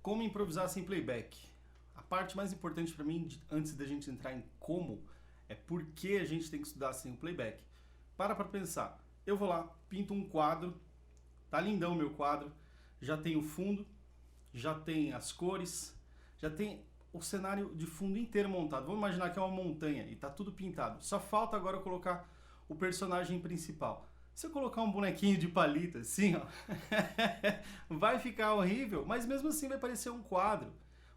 Como improvisar sem playback? A parte mais importante para mim, antes da gente entrar em como, é por que a gente tem que estudar sem o playback. Para pensar. Eu vou lá, pinto um quadro, tá lindão o meu quadro, já tem o fundo, já tem as cores, já tem o cenário de fundo inteiro montado. Vamos imaginar que é uma montanha e tá tudo pintado. Só falta agora eu colocar o personagem principal. Se eu colocar um bonequinho de palito assim, ó, vai ficar horrível, mas mesmo assim vai parecer um quadro,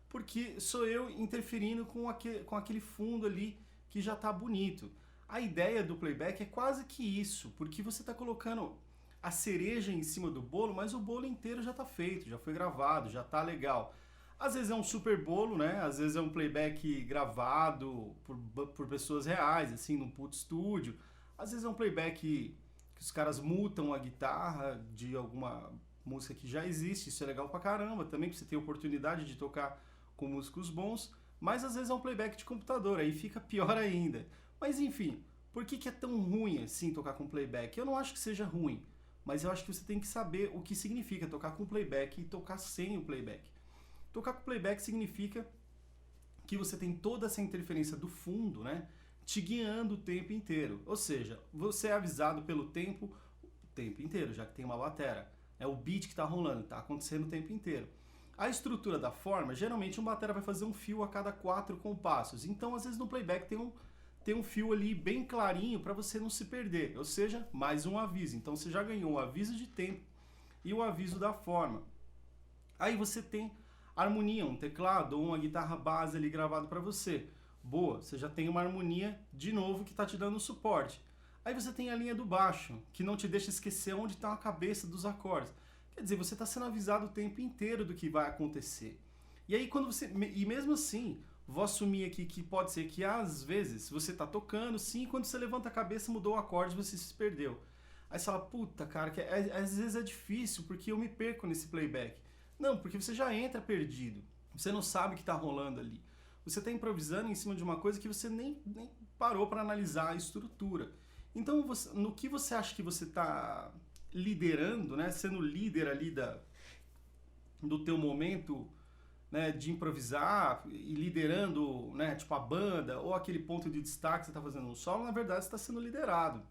porque sou eu interferindo com aquele fundo ali que já tá bonito. A ideia do playback é quase que isso, porque você está colocando a cereja em cima do bolo, mas o bolo inteiro já está feito, já foi gravado, já está legal. Às vezes é um super bolo, né? Às vezes é um playback gravado por pessoas reais, assim, num puto estúdio. Às vezes é um playback que os caras mutam a guitarra de alguma música que já existe, isso é legal pra caramba também, que você tem oportunidade de tocar com músicos bons, mas às vezes é um playback de computador, aí fica pior ainda. Mas enfim, por que é tão ruim assim tocar com playback? Eu não acho que seja ruim, mas eu acho que você tem que saber o que significa tocar com playback e tocar sem o playback. Tocar com playback significa que você tem toda essa interferência do fundo, né, te guiando o tempo inteiro. Ou seja, você é avisado pelo tempo o tempo inteiro, já que tem uma batera. É o beat que está rolando, está acontecendo o tempo inteiro. A estrutura da forma, geralmente um batera vai fazer um fio a cada 4 compassos. Então, às vezes no playback tem um fio ali bem clarinho para você não se perder. Ou seja, mais um aviso. Então você já ganhou o aviso de tempo e o aviso da forma. Aí você tem harmonia, um teclado ou uma guitarra base ali gravado para você. Boa, você já tem uma harmonia de novo que está te dando suporte. Aí você tem a linha do baixo, que não te deixa esquecer onde está a cabeça dos acordes. Quer dizer, você está sendo avisado o tempo inteiro do que vai acontecer. E aí quando você... E mesmo assim, vou assumir aqui que pode ser que às vezes você está tocando, sim, quando você levanta a cabeça mudou o acorde, você se perdeu. Aí você fala, puta cara, que às vezes é difícil porque eu me perco nesse playback. Não, porque você já entra perdido. Você não sabe o que está rolando ali. Você está improvisando em cima de uma coisa que você nem parou para analisar a estrutura. Então, no que você acha que você está liderando, né, sendo líder ali do teu momento, né, de improvisar e liderando, né, tipo a banda ou aquele ponto de destaque que você está fazendo um solo, na verdade você está sendo liderado.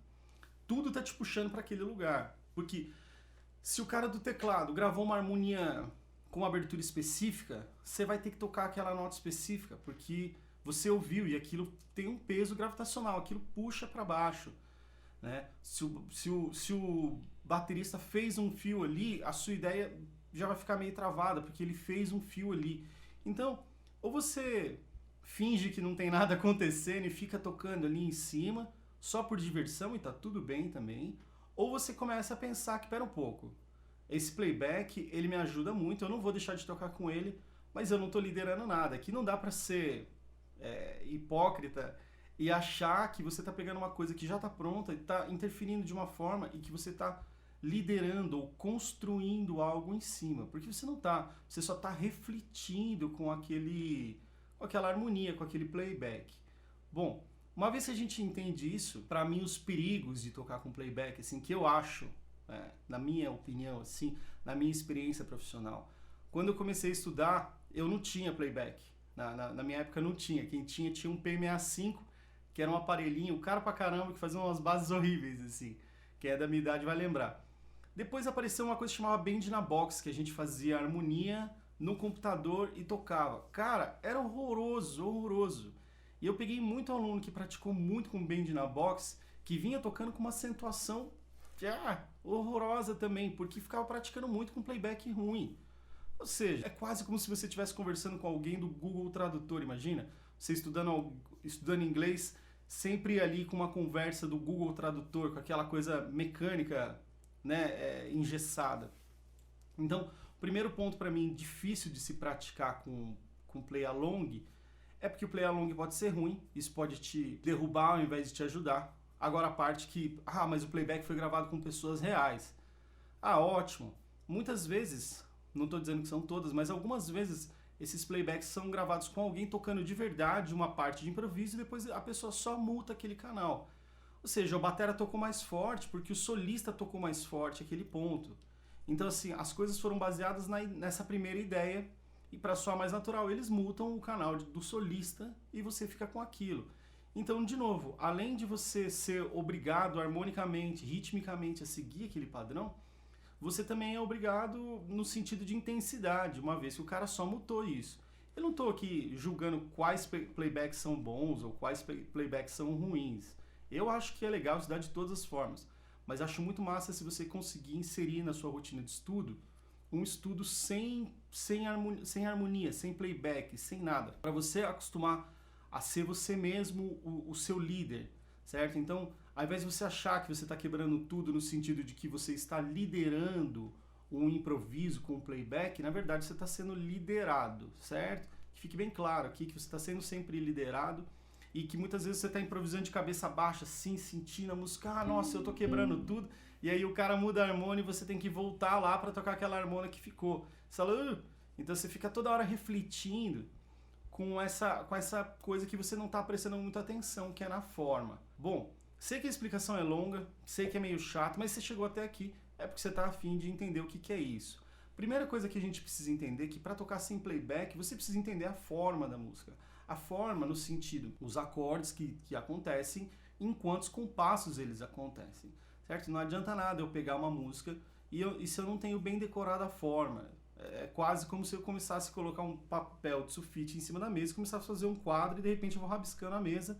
Tudo está te puxando para aquele lugar. Porque se o cara do teclado gravou uma harmonia com uma abertura específica, você vai ter que tocar aquela nota específica, porque você ouviu e aquilo tem um peso gravitacional, aquilo puxa para baixo. Né? Se o baterista fez um fio ali, a sua ideia já vai ficar meio travada, porque ele fez um fio ali. Então, ou você finge que não tem nada acontecendo e fica tocando ali em cima, só por diversão, e tá tudo bem também, ou você começa a pensar que, pera um pouco, esse playback, ele me ajuda muito, eu não vou deixar de tocar com ele, mas eu não tô liderando nada. Aqui não dá pra ser hipócrita e achar que você tá pegando uma coisa que já tá pronta e tá interferindo de uma forma e que você tá liderando ou construindo algo em cima, porque você não tá, você só tá refletindo com aquela harmonia, com aquele playback. Bom, uma vez que a gente entende isso, para mim os perigos de tocar com playback, assim, que eu acho, na minha opinião, assim, na minha experiência profissional, quando eu comecei a estudar, eu não tinha playback. Na minha época não tinha. Quem tinha um P65, que era um aparelhinho caro pra caramba, que fazia umas bases horríveis, assim. Quem é da minha idade vai lembrar. Depois apareceu uma coisa que chamava Band na Box, que a gente fazia harmonia no computador e tocava. Cara, era horroroso, horroroso. E eu peguei muito aluno que praticou muito com Band na Box, que vinha tocando com uma acentuação horrorosa também, porque ficava praticando muito com playback ruim. Ou seja, é quase como se você estivesse conversando com alguém do Google Tradutor, imagina? Você estudando inglês, sempre ali com uma conversa do Google Tradutor, com aquela coisa mecânica, né, engessada. Então, o primeiro ponto para mim difícil de se praticar com play along é porque o play along pode ser ruim, isso pode te derrubar ao invés de te ajudar. Agora a parte que, mas o playback foi gravado com pessoas reais. Ótimo. Muitas vezes, não estou dizendo que são todas, mas algumas vezes esses playbacks são gravados com alguém tocando de verdade uma parte de improviso e depois a pessoa só muta aquele canal. Ou seja, o batera tocou mais forte porque o solista tocou mais forte aquele ponto. Então assim, as coisas foram baseadas nessa primeira ideia e para soar mais natural, eles mutam o canal do solista e você fica com aquilo. Então, de novo, além de você ser obrigado harmonicamente, ritmicamente a seguir aquele padrão, você também é obrigado no sentido de intensidade, uma vez que o cara só mutou isso. Eu não estou aqui julgando quais playbacks são bons ou quais playbacks são ruins. Eu acho que é legal estudar de todas as formas, mas acho muito massa se você conseguir inserir na sua rotina de estudo um estudo sem harmonia, sem playback, sem nada, para você acostumar a ser você mesmo o seu líder, certo? Então, ao invés de você achar que você está quebrando tudo no sentido de que você está liderando um improviso com um playback, na verdade você está sendo liderado, certo? Que fique bem claro aqui que você está sendo sempre liderado e que muitas vezes você está improvisando de cabeça baixa, assim, sentindo a música, ah, nossa, eu tô quebrando tudo, e aí o cara muda a harmonia e você tem que voltar lá para tocar aquela harmonia que ficou. Você fala, então você fica toda hora refletindo com essa coisa que você não está prestando muita atenção, que é na forma. Bom, sei que a explicação é longa, sei que é meio chato, mas você chegou até aqui, é porque você está afim de entender o que é isso. Primeira coisa que a gente precisa entender é que para tocar sem playback, você precisa entender a forma da música. A forma no sentido, os acordes que acontecem, em quantos compassos eles acontecem, certo? Não adianta nada eu pegar uma música e se eu não tenho bem decorada a forma. É quase como se eu começasse a colocar um papel de sulfite em cima da mesa, começasse a fazer um quadro e de repente eu vou rabiscando a mesa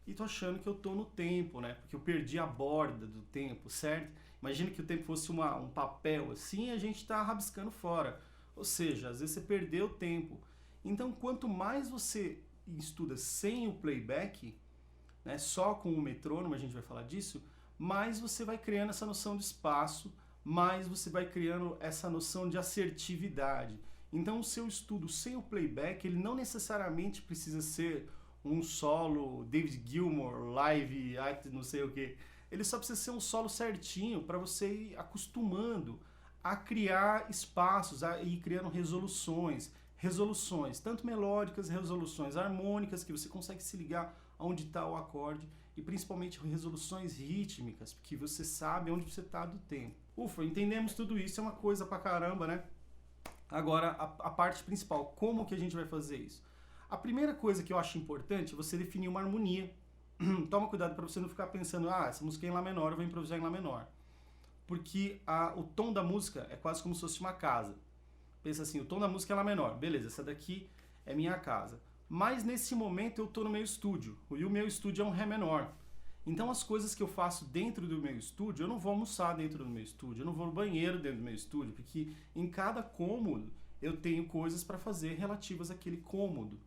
e tô achando que eu tô no tempo, né? Porque eu perdi a borda do tempo, certo? Imagina que o tempo fosse um papel assim e a gente tá rabiscando fora. Ou seja, às vezes você perdeu o tempo. Então, quanto mais você estuda sem o playback, né, só com o metrônomo, a gente vai falar disso, mais você vai criando essa noção de espaço, mais você vai criando essa noção de assertividade. Então o seu estudo sem o playback, ele não necessariamente precisa ser um solo David Gilmour, live, act, não sei o que. Ele só precisa ser um solo certinho para você ir acostumando a criar espaços, a ir criando resoluções, tanto melódicas, resoluções harmônicas, que você consegue se ligar aonde está o acorde, e principalmente resoluções rítmicas, porque você sabe onde você está do tempo. Ufa, entendemos tudo isso, é uma coisa pra caramba, né? Agora, a parte principal, como que a gente vai fazer isso? A primeira coisa que eu acho importante é você definir uma harmonia. Toma cuidado para você não ficar pensando, ah, essa música é em Lá menor, eu vou improvisar em Lá menor. Porque o tom da música é quase como se fosse uma casa. Pensa assim, o tom da música é Lá menor, beleza, essa daqui é minha casa. Mas nesse momento eu estou no meu estúdio, e o meu estúdio é um Ré menor. Então as coisas que eu faço dentro do meu estúdio, eu não vou almoçar dentro do meu estúdio, eu não vou no banheiro dentro do meu estúdio, porque em cada cômodo eu tenho coisas para fazer relativas àquele cômodo.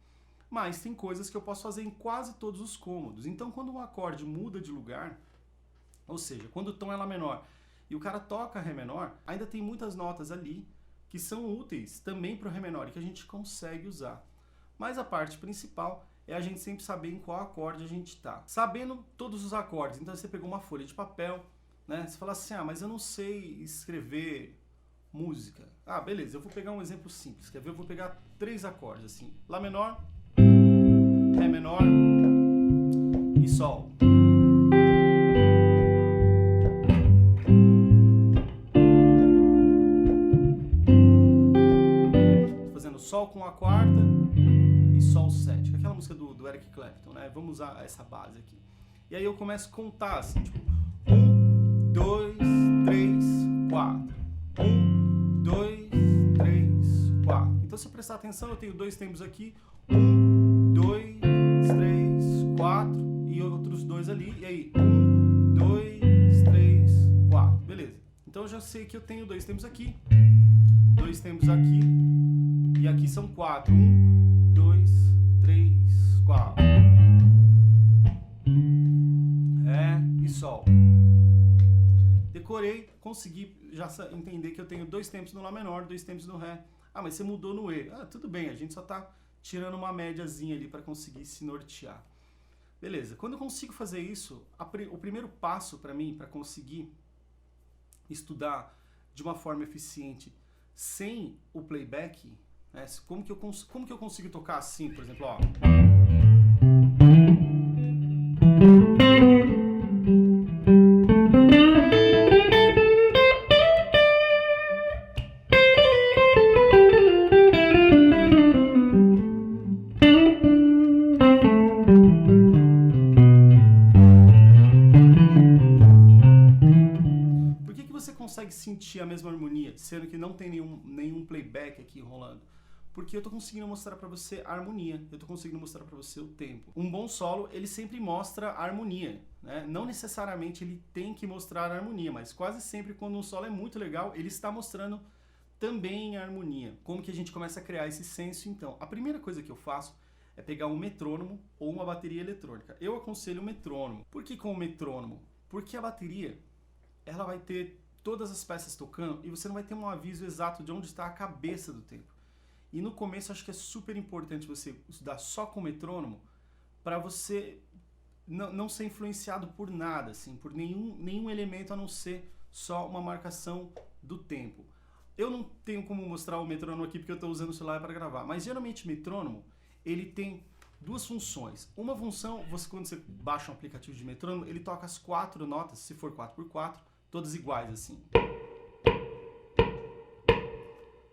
Mas tem coisas que eu posso fazer em quase todos os cômodos. Então quando um acorde muda de lugar, ou seja, quando o tom é Lá menor e o cara toca Ré menor, ainda tem muitas notas ali que são úteis também para o Ré menor e que a gente consegue usar. Mas a parte principal é a gente sempre saber em qual acorde a gente está. Sabendo todos os acordes, então você pegou uma folha de papel, né? Você fala assim, ah, mas eu não sei escrever música. Ah, beleza, eu vou pegar um exemplo simples, quer ver? Eu vou pegar 3 acordes, assim, Lá menor, Ré menor e Sol. Tô fazendo Sol com a quarta e Sol 7, que é aquela música do Eric Clapton, né? Vamos usar essa base aqui. E aí eu começo a contar assim, tipo, 1, 2, 3, 4. 1, 2, 3, 4. Então se eu prestar atenção, eu tenho 2 tempos aqui. 1, 2, 3, 4 e outros 2 ali. E aí, 1, 2, 3, 4. Beleza. Então eu já sei que eu tenho 2 tempos aqui, 2 tempos aqui e aqui são 4. 1, 2, 3, 4. Ré e Sol. Decorei, consegui já entender que eu tenho 2 tempos no Lá menor, 2 tempos no Ré. Ah, mas você mudou no E. Ah, tudo bem, a gente só tá tirando uma médiazinha ali para conseguir se nortear. Beleza, quando eu consigo fazer isso, o primeiro passo para mim, para conseguir estudar de uma forma eficiente sem o playback, né, como que eu consigo tocar assim, por exemplo, ó. sendo que não tem nenhum playback aqui rolando? Porque eu tô conseguindo mostrar para você a harmonia, eu tô conseguindo mostrar para você o tempo. Um bom solo, ele sempre mostra a harmonia, né? Não necessariamente ele tem que mostrar a harmonia, mas quase sempre quando um solo é muito legal, ele está mostrando também a harmonia. Como que a gente começa a criar esse senso, então? A primeira coisa que eu faço é pegar um metrônomo ou uma bateria eletrônica. Eu aconselho o metrônomo. Por que com o metrônomo? Porque a bateria, ela vai ter todas as peças tocando e você não vai ter um aviso exato de onde está a cabeça do tempo. E no começo acho que é super importante você estudar só com metrônomo para você não ser influenciado por nada, assim, por nenhum elemento a não ser só uma marcação do tempo. Eu não tenho como mostrar o metrônomo aqui porque eu estou usando o celular para gravar, mas geralmente o metrônomo ele tem duas funções. Uma função, quando você baixa um aplicativo de metrônomo, ele toca as 4 notas, se for 4x4, todas iguais assim.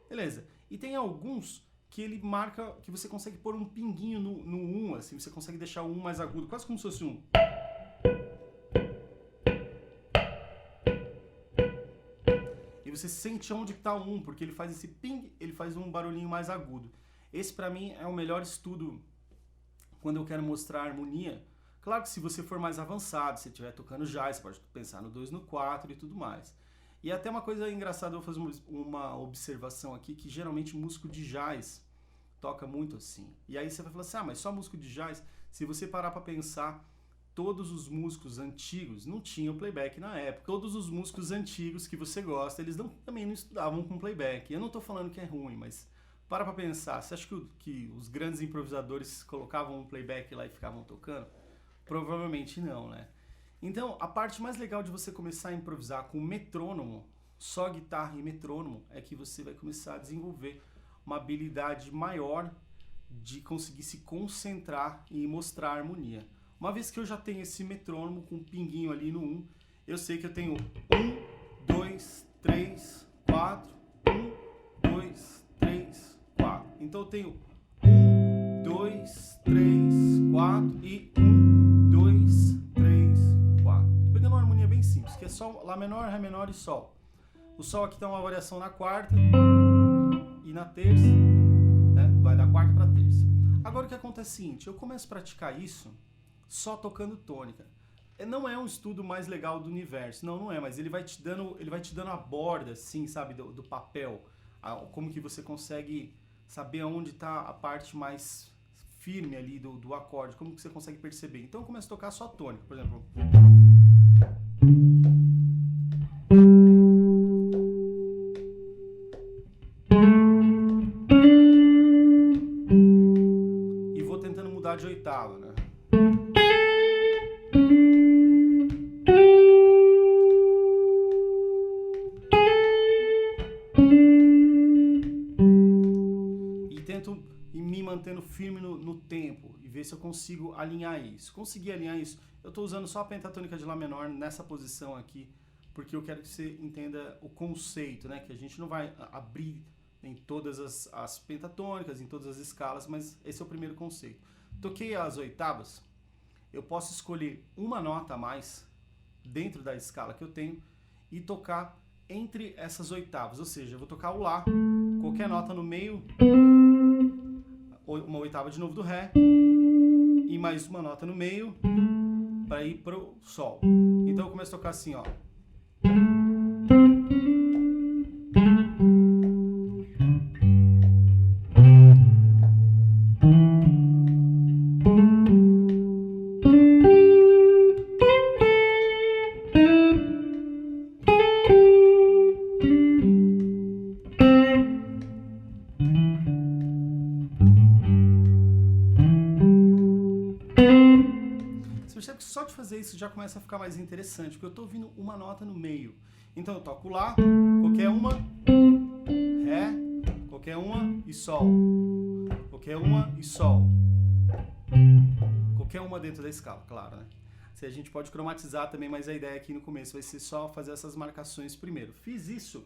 Beleza. E tem alguns que ele marca, que você consegue pôr um pinguinho no 1, assim, você consegue deixar o 1 mais agudo, quase como se fosse um. E você sente onde está o 1, porque ele faz esse ping, ele faz um barulhinho mais agudo. Esse pra mim é o melhor estudo quando eu quero mostrar a harmonia. Claro que se você for mais avançado, se estiver tocando jazz, você pode pensar no 2, no 4 e tudo mais. E até uma coisa engraçada, eu vou fazer uma observação aqui, que geralmente músico de jazz toca muito assim. E aí você vai falar assim, mas só músico de jazz? Se você parar para pensar, todos os músicos antigos não tinham playback na época. Todos os músicos antigos que você gosta, eles também não estudavam com playback. Eu não estou falando que é ruim, mas para pensar. Você acha que os grandes improvisadores colocavam um playback lá e ficavam tocando? Provavelmente não, né? Então, a parte mais legal de você começar a improvisar com metrônomo, só guitarra e metrônomo, é que você vai começar a desenvolver uma habilidade maior de conseguir se concentrar e mostrar a harmonia. Uma vez que eu já tenho esse metrônomo com um pinguinho ali no 1, eu sei que eu tenho 1, 2, 3, 4, 1, 2, 3, 4. Então eu tenho 1, 2, 3, 4 e 1, 2, 3, 4. Tô pegando uma harmonia bem simples, que é só Lá menor, Ré menor e Sol. O Sol aqui tá uma variação na quarta e na terça, né? Vai da quarta para terça. Agora o que acontece é o seguinte, eu começo a praticar isso só tocando tônica. Não é um estudo mais legal do universo, não é, mas ele vai te dando a borda, assim, sabe, do papel, como que você consegue saber aonde está a parte mais firme ali do acorde, como que você consegue perceber. Então eu começo a tocar só tônica, por exemplo. E vou tentando mudar de oitava, né? Me mantendo firme no tempo e ver se eu consigo alinhar isso. Conseguir alinhar isso, eu estou usando só a pentatônica de Lá menor nessa posição aqui, porque eu quero que você entenda o conceito, né? Que a gente não vai abrir em todas as pentatônicas, em todas as escalas, mas esse é o primeiro conceito. Toquei as oitavas, eu posso escolher uma nota a mais dentro da escala que eu tenho e tocar entre essas oitavas, ou seja, eu vou tocar o Lá, qualquer nota no meio, uma oitava de novo do Ré e mais uma nota no meio para ir pro Sol. Então eu começo a tocar assim, ó. Só de fazer isso já começa a ficar mais interessante, porque eu estou ouvindo uma nota no meio. Então eu toco Lá, qualquer uma, Ré, qualquer uma e Sol. Qualquer uma e Sol. Qualquer uma dentro da escala, claro, né? Se a gente pode cromatizar também, mas a ideia aqui no começo vai ser só fazer essas marcações primeiro. Fiz isso,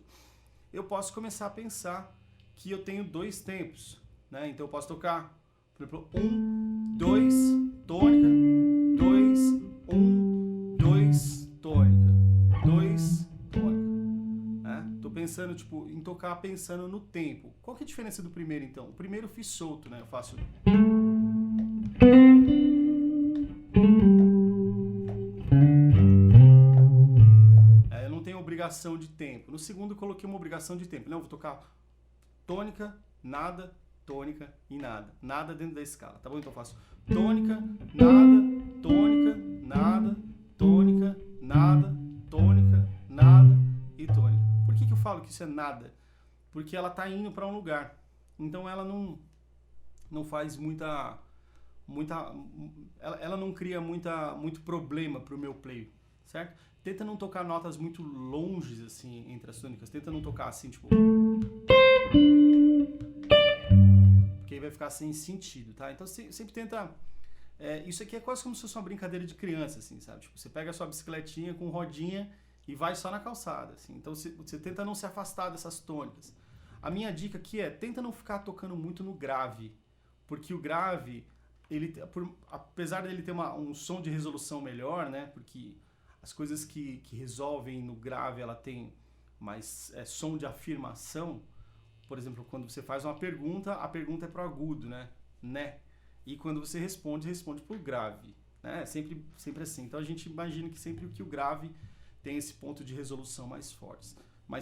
eu posso começar a pensar que eu tenho 2 tempos, né? Então eu posso tocar, por exemplo, 1, 2, tônica, 2, 1, 2, tônica, 2, tônica. Tô pensando pensando, tipo, em tocar pensando no tempo. Qual que é a diferença do primeiro, então? O primeiro eu fiz solto, né? Eu faço... Eu não tenho obrigação de tempo. No segundo eu coloquei uma obrigação de tempo. Não, eu vou tocar tônica, nada, tônica e nada. Nada dentro da escala, tá bom? Então eu faço tônica, nada, tônica, nada, tônica, nada, tônica, nada e tônica. Por que eu falo que isso é nada? Porque ela tá indo para um lugar. Então ela não faz ela não cria muito problema pro meu play, certo? Tenta não tocar notas muito longes assim entre as tônicas. Tenta não tocar assim, tipo, porque aí vai ficar sem sentido, tá? Então sempre tenta... isso aqui é quase como se fosse uma brincadeira de criança, assim, sabe? Tipo, você pega a sua bicicletinha com rodinha e vai só na calçada, assim. Então você tenta não se afastar dessas tônicas. A minha dica aqui é, tenta não ficar tocando muito no grave, porque o grave, apesar dele ter um som de resolução melhor, né? Porque as coisas que resolvem no grave, ela tem mais som de afirmação. Por exemplo, quando você faz uma pergunta, a pergunta é pro agudo, né? E quando você responde pro grave, né? Sempre assim. Então a gente imagina que sempre que o grave tem esse ponto de resolução mais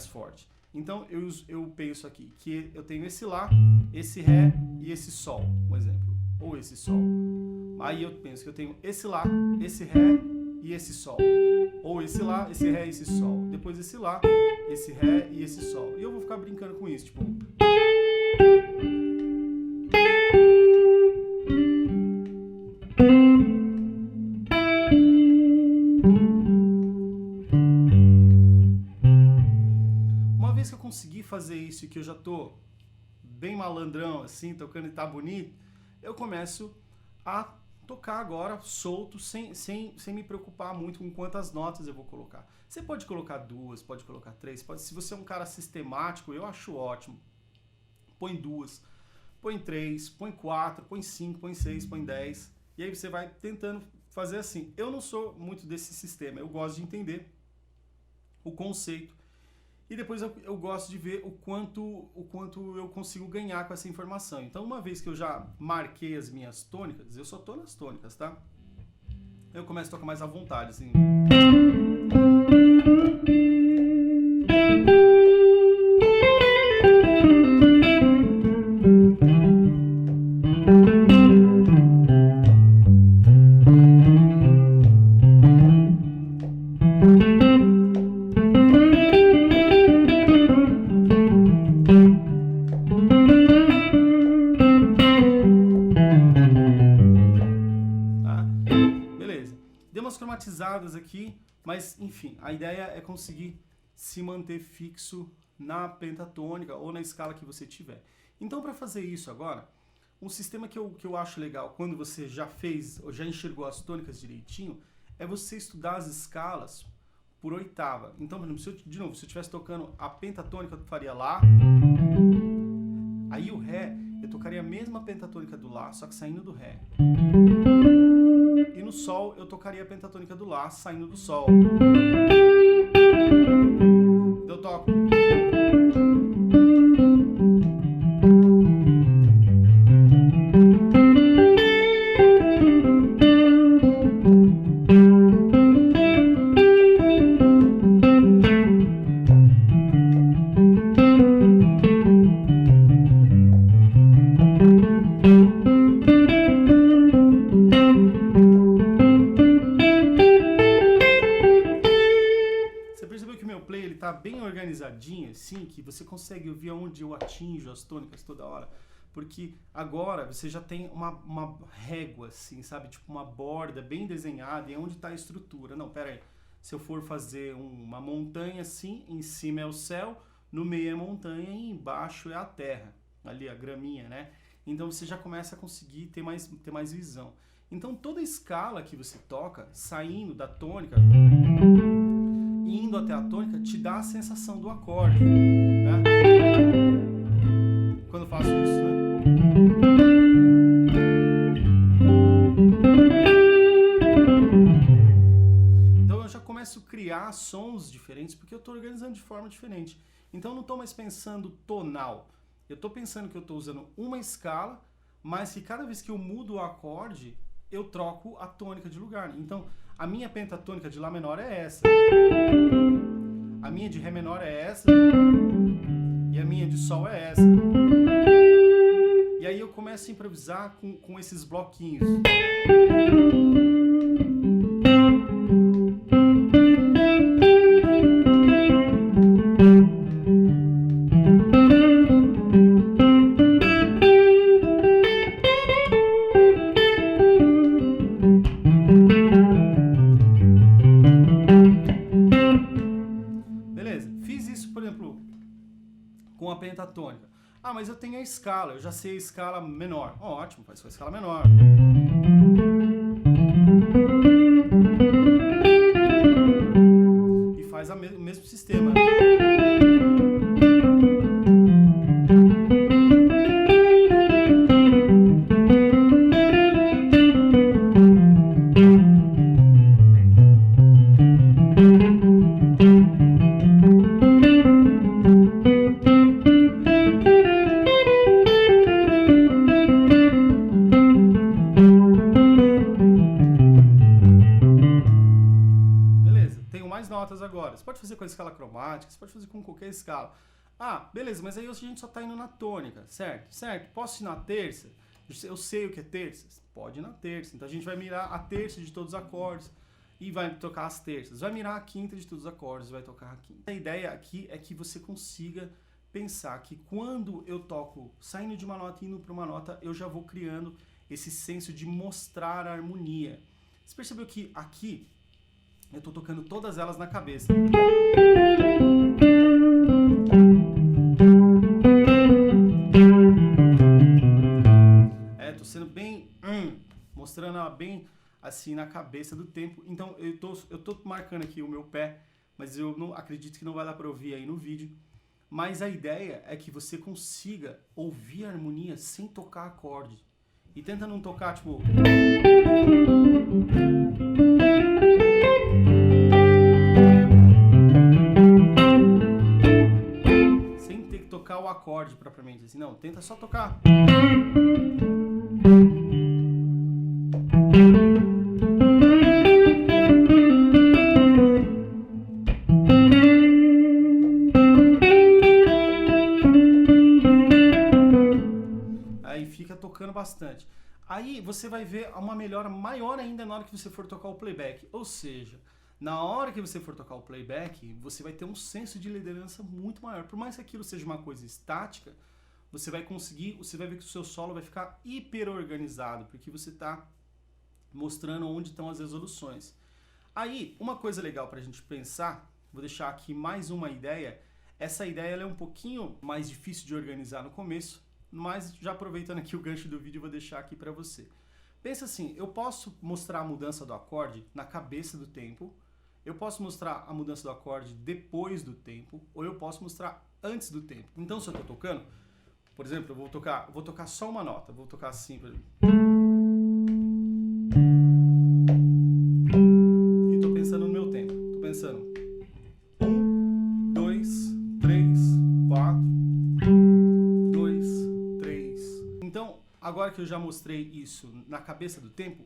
forte. Então eu penso aqui que eu tenho esse Lá, esse Ré e esse Sol, um exemplo. Ou esse Sol. Aí eu penso que eu tenho esse Lá, esse Ré e esse Sol. Ou esse Lá, esse Ré e esse Sol. Depois esse Lá, esse Ré e esse Sol. E eu vou ficar brincando com isso, tipo... Uma vez que eu consegui fazer isso e que eu já tô bem malandrão, assim, tocando e tá bonito, eu começo a tocar agora solto, sem me preocupar muito com quantas notas eu vou colocar. Você pode colocar 2, pode colocar 3, se você é um cara sistemático, eu acho ótimo. Põe 2, põe 3, põe 4, põe 5, põe 6, põe 10. E aí você vai tentando fazer assim. Eu não sou muito desse sistema, eu gosto de entender o conceito. E depois eu gosto de ver o quanto eu consigo ganhar com essa informação. Então, uma vez que eu já marquei as minhas tônicas, eu só tô nas tônicas, tá? Eu começo a tocar mais à vontade, assim. Cromatizadas aqui, mas enfim, a ideia é conseguir se manter fixo na pentatônica ou na escala que você tiver. Então, para fazer isso agora, um sistema que eu acho legal, quando você já fez ou já enxergou as tônicas direitinho, é você estudar as escalas por oitava. Então, por exemplo, se eu estivesse tocando a pentatônica, eu faria Lá, aí o Ré, eu tocaria a mesma pentatônica do Lá, só que saindo do Ré. E no Sol, eu tocaria a pentatônica do Lá, saindo do Sol. Eu toco. Bem organizadinho, assim, que você consegue ouvir aonde eu atinjo as tônicas toda hora, porque agora você já tem uma régua, assim, sabe, tipo uma borda bem desenhada e onde está a estrutura. Não, pera aí, se eu for fazer uma montanha assim, em cima é o céu, no meio é montanha e embaixo é a terra, ali a graminha, né? Então você já começa a conseguir ter mais visão. Então toda escala que você toca, saindo da tônica, indo até a tônica, te dá a sensação do acorde, né? Quando eu faço isso, né? Então eu já começo a criar sons diferentes porque eu estou organizando de forma diferente. Então eu não estou mais pensando tonal. Eu estou pensando que eu estou usando uma escala, mas que cada vez que eu mudo o acorde, eu troco a tônica de lugar. Então a minha pentatônica de Lá menor é essa. A minha de Ré menor é essa. E a minha de Sol é essa. E aí eu começo a improvisar com esses bloquinhos. Beleza? Fiz isso, por exemplo, com a pentatônica. Ah, mas eu tenho a escala, eu já sei a escala menor. Ótimo, faz com a escala menor. E faz o mesmo sistema. Notas agora. Você pode fazer com a escala cromática, você pode fazer com qualquer escala. Ah, beleza, mas aí a gente só está indo na tônica, certo? Certo? Posso ir na terça? Eu sei o que é terça? Pode ir na terça. Então a gente vai mirar a terça de todos os acordes e vai tocar as terças. Vai mirar a quinta de todos os acordes e vai tocar a quinta. A ideia aqui é que você consiga pensar que quando eu toco saindo de uma nota e indo para uma nota, eu já vou criando esse senso de mostrar a harmonia. Você percebeu que aqui eu estou tocando todas elas na cabeça. Estou sendo bem... mostrando ela bem assim na cabeça do tempo. Então eu tô marcando aqui o meu pé, mas eu não acredito que não vai dar para ouvir aí no vídeo. Mas a ideia é que você consiga ouvir a harmonia sem tocar acorde. E tenta não tocar, tipo... sem ter que tocar o acorde propriamente assim. Não, tenta só tocar. Aí fica tocando bastante. Aí você vai ver uma melhora maior ainda na hora que você for tocar o playback. Ou seja, na hora que você for tocar o playback, você vai ter um senso de liderança muito maior. Por mais que aquilo seja uma coisa estática, você vai ver que o seu solo vai ficar hiper organizado, porque você está mostrando onde estão as resoluções. Aí, uma coisa legal para a gente pensar, vou deixar aqui mais uma ideia. Essa ideia ela é um pouquinho mais difícil de organizar no começo, mas já aproveitando aqui o gancho do vídeo, eu vou deixar aqui para você. Pensa assim, eu posso mostrar a mudança do acorde na cabeça do tempo, eu posso mostrar a mudança do acorde depois do tempo, ou eu posso mostrar antes do tempo. Então, se eu estou tocando, por exemplo, eu vou tocar só uma nota, vou tocar assim, por exemplo. E estou pensando no meu tempo, estou pensando 1, 2, 3, 4, 2, 3. Então, agora que eu já mostrei isso na cabeça do tempo,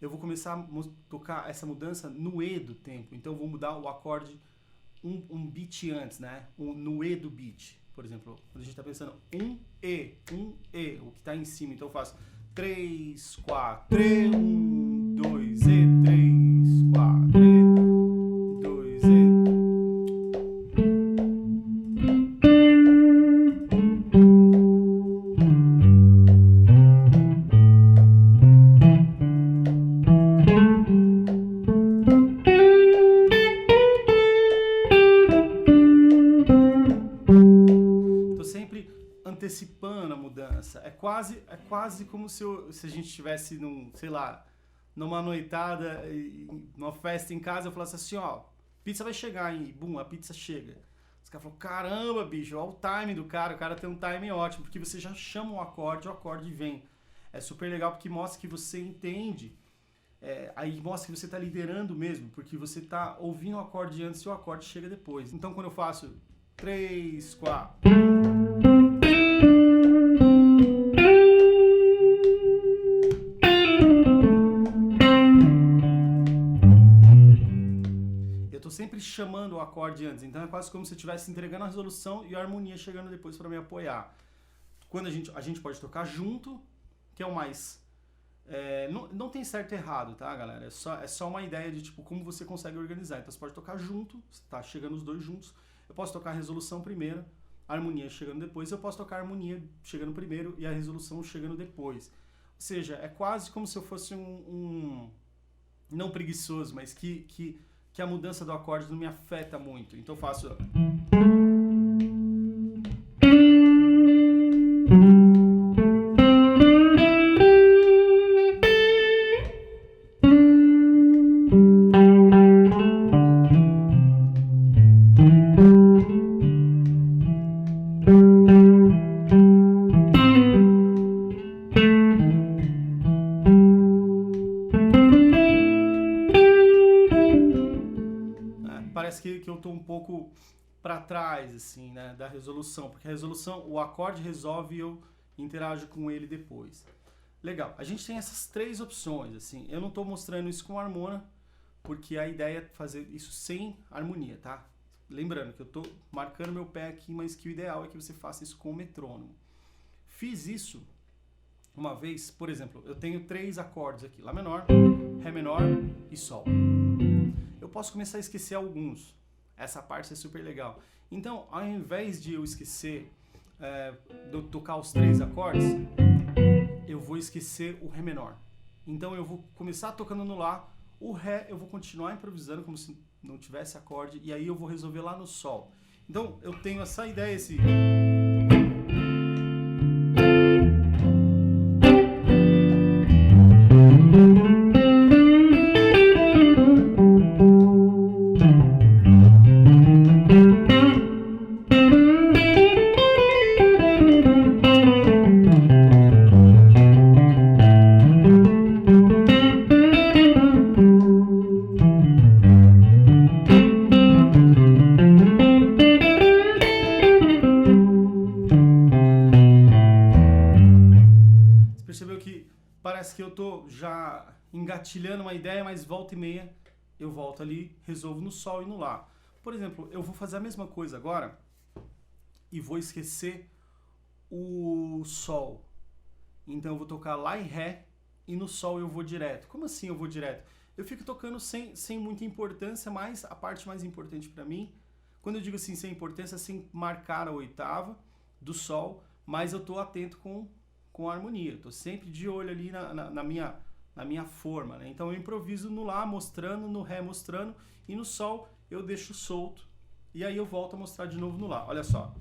eu vou começar a tocar essa mudança no E do tempo. Então eu vou mudar o acorde um beat antes, né? No E do beat. Por exemplo, quando a gente está pensando um E, o que está em cima. Então eu faço 3, 4, 3, 1, 2, E, 3, 4, E, 2, E. Antecipando a mudança. É quase como se a gente estivesse sei lá, numa noitada, numa festa em casa, eu falasse assim, ó, pizza vai chegar, e bum, a pizza chega. Os caras falam, caramba, bicho, olha o timing do cara, o cara tem um timing ótimo, porque você já chama o acorde vem. É super legal porque mostra que você entende aí mostra que você está liderando mesmo, porque você está ouvindo o acorde antes e o acorde chega depois. Então quando eu faço 3, 4... eu estou sempre chamando o acorde antes, então é quase como se eu estivesse entregando a resolução e a harmonia chegando depois para me apoiar. Quando a gente pode tocar junto, que é o mais... não tem certo e errado, tá, galera? É só uma ideia de tipo como você consegue organizar. Então você pode tocar junto, tá chegando os dois juntos. Eu posso tocar a resolução primeiro, a harmonia chegando depois. Eu posso tocar a harmonia chegando primeiro e a resolução chegando depois. Ou seja, é quase como se eu fosse não preguiçoso, mas que a mudança do acorde não me afeta muito. Então eu faço... parece que eu estou um pouco para trás, assim, né, da resolução, porque a resolução, o acorde resolve e eu interajo com ele depois. Legal, a gente tem essas três opções, assim, eu não estou mostrando isso com harmona, porque a ideia é fazer isso sem harmonia, tá? Lembrando que eu estou marcando meu pé aqui, mas que o ideal é que você faça isso com o metrônomo. Fiz isso uma vez, por exemplo, eu tenho 3 acordes aqui, Lá menor, Ré menor e Sol. Eu posso começar a esquecer alguns. Essa parte é super legal. Então, ao invés de eu esquecer de eu tocar os 3 acordes, eu vou esquecer o Ré menor. Então eu vou começar tocando no Lá, o Ré eu vou continuar improvisando como se não tivesse acorde, e aí eu vou resolver lá no Sol. Então eu tenho essa ideia, esse... Percebeu que parece que eu tô já engatilhando uma ideia, mas volta e meia eu volto ali, resolvo no Sol e no Lá. Por exemplo, eu vou fazer a mesma coisa agora e vou esquecer o Sol. Então eu vou tocar Lá e Ré e no Sol eu vou direto. Como assim eu vou direto? Eu fico tocando sem muita importância, mas a parte mais importante para mim, quando eu digo assim sem importância, sem marcar a oitava do Sol, mas eu tô atento com a harmonia, estou sempre de olho ali na minha forma, né? Então eu improviso no Lá mostrando, no Ré mostrando, e no Sol eu deixo solto, e aí eu volto a mostrar de novo no Lá, olha só.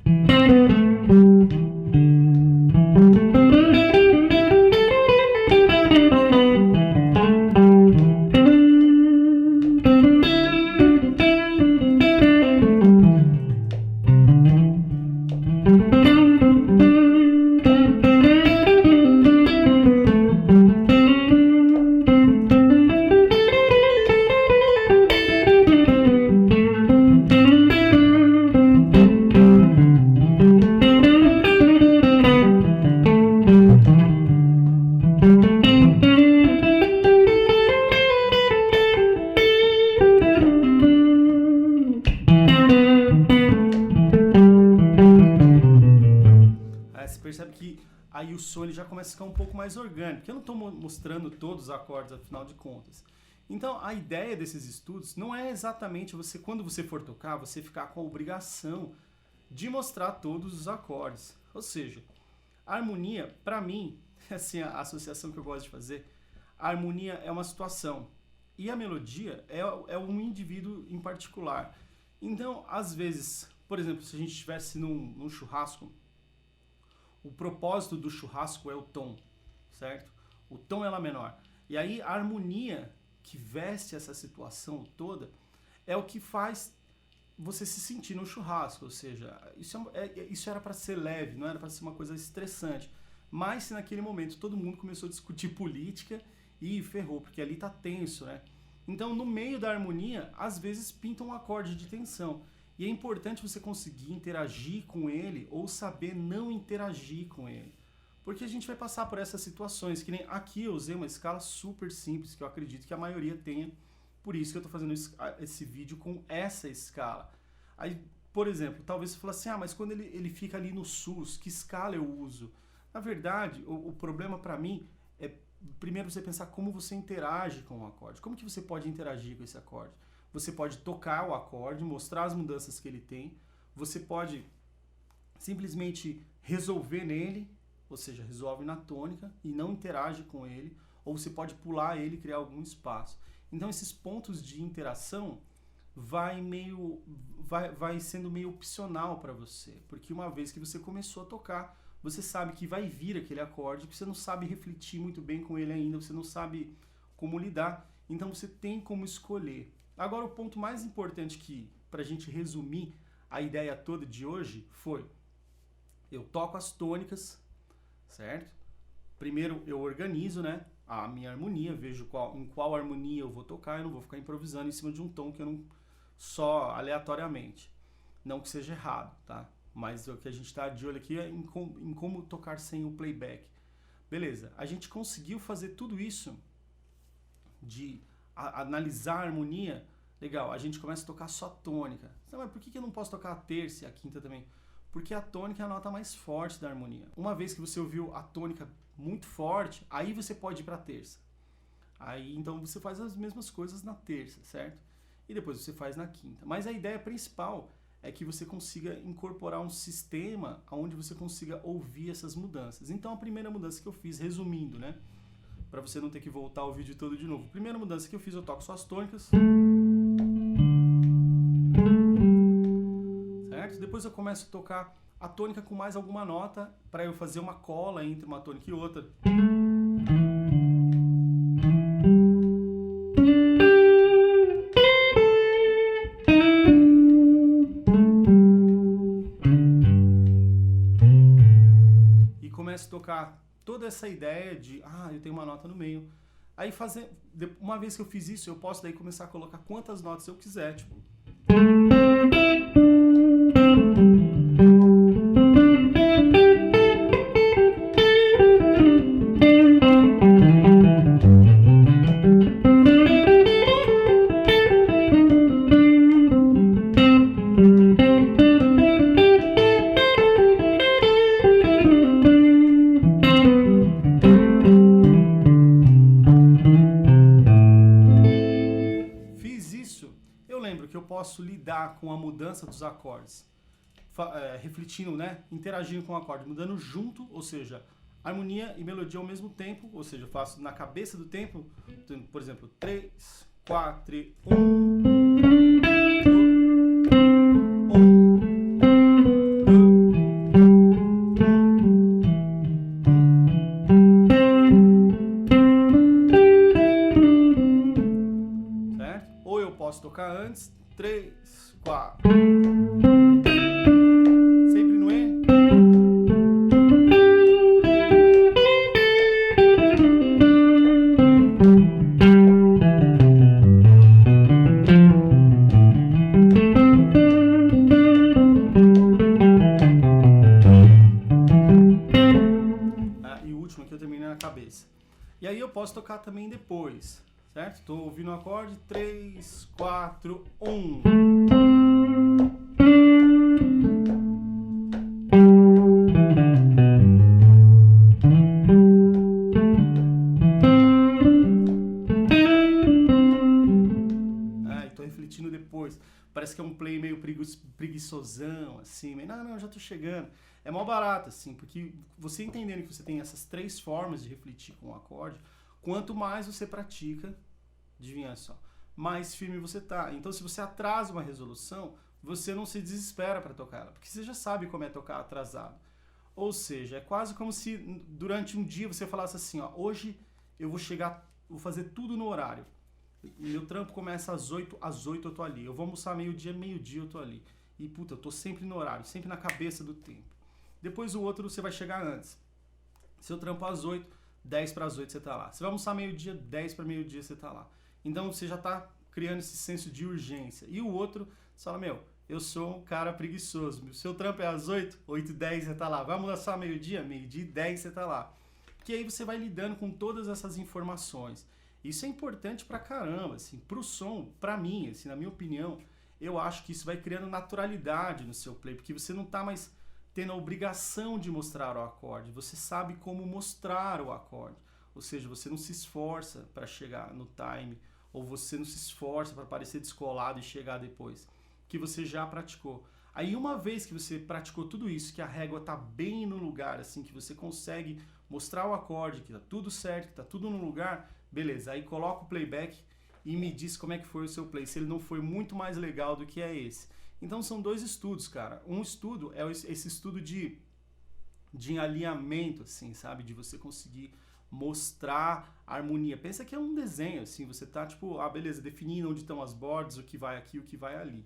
Você percebe que aí o som ele já começa a ficar um pouco mais orgânico, porque eu não estou mostrando todos os acordes, afinal de contas. Então, a ideia desses estudos não é exatamente você, quando você for tocar, você ficar com a obrigação de mostrar todos os acordes. Ou seja, a harmonia, para mim, assim, a associação que eu gosto de fazer, a harmonia é uma situação e a melodia é um indivíduo em particular. Então, às vezes, por exemplo, se a gente estivesse num churrasco, o propósito do churrasco é o tom, certo? O tom é Lá menor. E aí a harmonia que veste essa situação toda é o que faz você se sentir no churrasco. Ou seja, isso era para ser leve, não era para ser uma coisa estressante. Mas se naquele momento todo mundo começou a discutir política Ih, ferrou, porque ali tá tenso, né? Então, no meio da harmonia, às vezes pinta um acorde de tensão. E é importante você conseguir interagir com ele ou saber não interagir com ele. Porque a gente vai passar por essas situações, que nem aqui eu usei uma escala super simples, que eu acredito que a maioria tenha, por isso que eu estou fazendo esse vídeo com essa escala. Aí, por exemplo, talvez você fale assim, mas quando ele fica ali no sus, que escala eu uso? Na verdade, o problema para mim é, primeiro você pensar como você interage com o acorde. Como que você pode interagir com esse acorde? Você pode tocar o acorde, mostrar as mudanças que ele tem, você pode simplesmente resolver nele, ou seja, resolve na tônica e não interage com ele, ou você pode pular ele e criar algum espaço. Então esses pontos de interação vai sendo meio opcional para você, porque uma vez que você começou a tocar, você sabe que vai vir aquele acorde, que você não sabe refletir muito bem com ele ainda, você não sabe como lidar, então você tem como escolher. Agora o ponto mais importante que, para a gente resumir a ideia toda de hoje, foi: eu toco as tônicas, certo? Primeiro eu organizo, né, a minha harmonia, vejo em qual harmonia eu vou tocar, eu não vou ficar improvisando em cima de um tom que eu não, só aleatoriamente. Não que seja errado, tá? Mas o que a gente está de olho aqui é em como tocar sem o playback. Beleza, a gente conseguiu fazer tudo isso de analisar a harmonia, legal, a gente começa a tocar só tônica. Mas por que eu não posso tocar a terça e a quinta também? Porque a tônica é a nota mais forte da harmonia. Uma vez que você ouviu a tônica muito forte, aí você pode ir para a terça. Aí então você faz as mesmas coisas na terça, certo? E depois você faz na quinta. Mas a ideia principal é que você consiga incorporar um sistema onde você consiga ouvir essas mudanças. Então a primeira mudança que eu fiz, resumindo, né? Para você não ter que voltar o vídeo todo de novo. Primeira mudança que eu fiz, eu toco só as tônicas. Certo? Depois eu começo a tocar a tônica com mais alguma nota para eu fazer uma cola entre uma tônica e outra. E começo a tocar toda essa ideia de, eu tenho uma nota no meio. Aí uma vez que eu fiz isso, eu posso daí começar a colocar quantas notas eu quiser, tipo. Posso lidar com a mudança dos acordes, refletindo, né, interagindo com o acorde, mudando junto, ou seja, harmonia e melodia ao mesmo tempo, ou seja, eu faço na cabeça do tempo, por exemplo, 3, 4, 1, 2, certo? Ou eu posso tocar antes, 3, 4. Sempre no E. E o último aqui eu terminei na cabeça. E aí eu posso tocar também depois. Certo? Estou ouvindo o acorde, 3, 4, 1. Estou refletindo depois. Parece que é um play meio preguiçosão, assim. Não, já estou chegando. É mó barato, assim, porque você entendendo que você tem essas três formas de refletir com o acorde, quanto mais você pratica, adivinha só, mais firme você tá. Então se você atrasa uma resolução, você não se desespera para tocar ela, porque você já sabe como é tocar atrasado. Ou seja, é quase como se durante um dia você falasse assim, hoje eu vou fazer tudo no horário. Meu trampo começa às 8 eu tô ali. Eu vou almoçar meio-dia eu tô ali. E puta, eu tô sempre no horário, sempre na cabeça do tempo. Depois o outro você vai chegar antes. Seu trampo às 8, 10 para as 8 você tá lá. Você vai almoçar meio-dia, 10 para meio-dia você tá lá. Então você já tá criando esse senso de urgência. E o outro, você fala, meu, eu sou um cara preguiçoso. O seu trampo é às 8, 8 e 10 você tá lá. Vai almoçar meio-dia, meio-dia e 10 você tá lá. Que aí você vai lidando com todas essas informações. Isso é importante pra caramba, assim, pro som, pra mim, assim, na minha opinião, eu acho que isso vai criando naturalidade no seu play, porque você não tá mais tendo a obrigação de mostrar o acorde, você sabe como mostrar o acorde. Ou seja, você não se esforça para chegar no time, ou você não se esforça para parecer descolado e chegar depois, que você já praticou. Aí uma vez que você praticou tudo isso, que a régua tá bem no lugar, assim, que você consegue mostrar o acorde, que tá tudo certo, que tá tudo no lugar, beleza, aí coloca o playback e me diz como é que foi o seu play, se ele não foi muito mais legal do que é esse. Então são dois estudos, cara. Um estudo é esse estudo de alinhamento, assim, sabe? De você conseguir mostrar a harmonia. Pensa que é um desenho, assim, você tá tipo, ah, beleza, definindo onde estão as bordas, o que vai aqui, o que vai ali,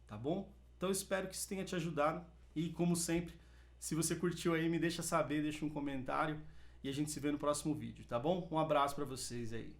tá bom? Então eu espero que isso tenha te ajudado e, como sempre, se você curtiu aí, me deixa saber, deixa um comentário e a gente se vê no próximo vídeo, tá bom? Um abraço pra vocês aí.